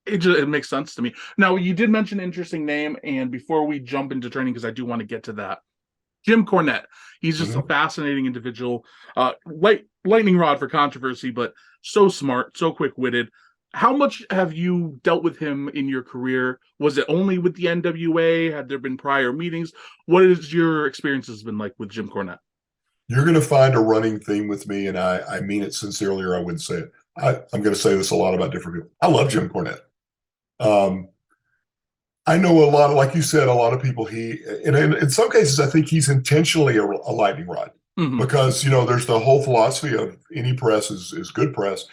It makes sense to me. Now, you did mention an interesting name, and before we jump into training, because I do want to get to that, Jim Cornette. He's just a Mhm. fascinating individual. Lightning rod for controversy, but so smart, so quick witted. How much have you dealt with him in your career? Was it only with the NWA? Had there been prior meetings? What has your experiences been like with Jim Cornette? You're going to find a running theme with me, and I mean it sincerely, or I wouldn't say it. I'm going to say this a lot about different people. I love Jim Cornette. Um, I know a lot of, like you said, a lot of people, and in some cases, I think he's intentionally a lightning rod Mm-hmm. because, there's the whole philosophy of any press is good press.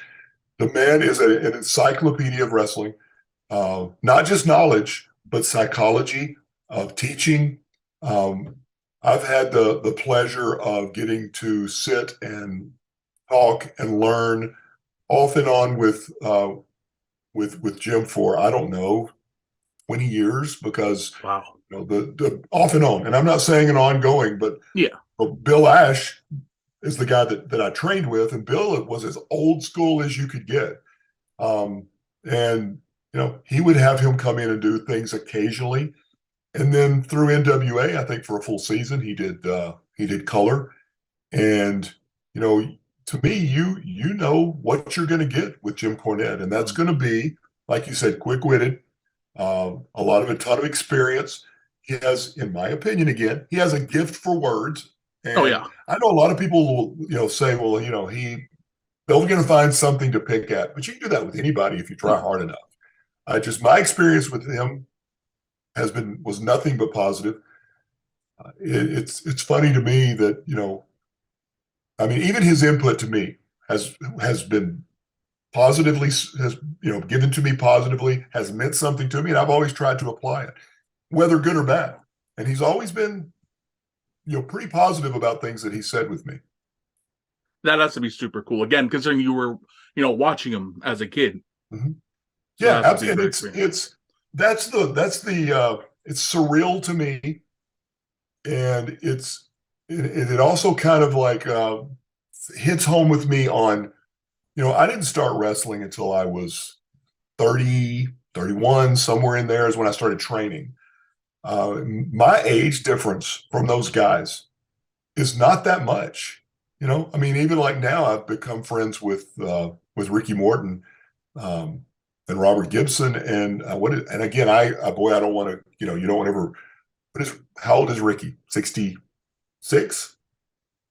The man is an encyclopedia of wrestling, not just knowledge, but psychology, of teaching. Um, I've had the pleasure of getting to sit and talk and learn off and on with Jim for I don't know 20 years because Wow. the off and on, and I'm not saying an ongoing, Yeah. but Bill Ash is the guy that I trained with, and Bill was as old school as you could get. Um, and he would have him come in and do things occasionally, and then through NWA, I think for a full season he did color, and you know to me you know what you're going to get with Jim Cornette, and that's going to be like you said, quick witted, a ton of experience. He has, in my opinion, again, he has a gift for words, Oh and yeah. I know a lot of people will say, well, they're going to find something to pick at, but you can do that with anybody if you try hard enough. Just my experience with him was nothing but positive. It's funny to me that I mean, even his input to me has been positively has given to me positively, has meant something to me, and I've always tried to apply it, whether good or bad. And he's always been pretty positive about things that he said with me. That has to be super cool. Again, considering you were, watching him as a kid. Mm-hmm. So that Yeah, has to be a absolutely. And great it's experience. it's that's the it's surreal to me, and it also kind of like hits home with me on I didn't start wrestling until I was 30, 31, somewhere in there is when I started training. My age difference from those guys is not that much. I mean, even like now, I've become friends with Ricky Morton, um, and Robert Gibson, and and again, boy, I don't want to, you don't want to ever. How old is Ricky? 66,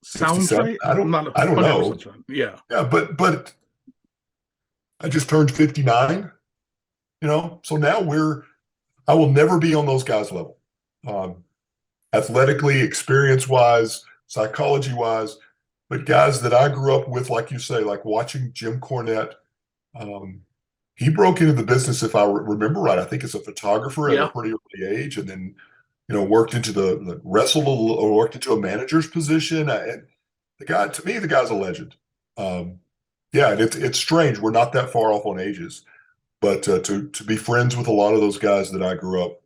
Sounds 67? right. I'm not I don't 100% know. sure. Yeah. Yeah, but I just turned 59. So now I will never be on those guys' level. Um, Athletically, experience wise, psychology wise, but guys that I grew up with, like you say, like watching Jim Cornette. Um, he broke into the business, if I remember right, I think as a photographer at a Yeah. pretty early age, and then worked into the wrestled or worked into a manager's position. And to me, the guy's a legend. Um, yeah, and it's strange. We're not that far off on ages, but to be friends with a lot of those guys that I grew up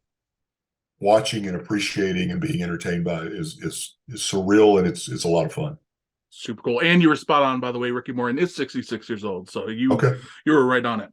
watching and appreciating and being entertained by is surreal, and it's a lot of fun. Super cool. And you were spot on, by the way. Ricky Morton is 66 years old. So you Okay. you were right on it.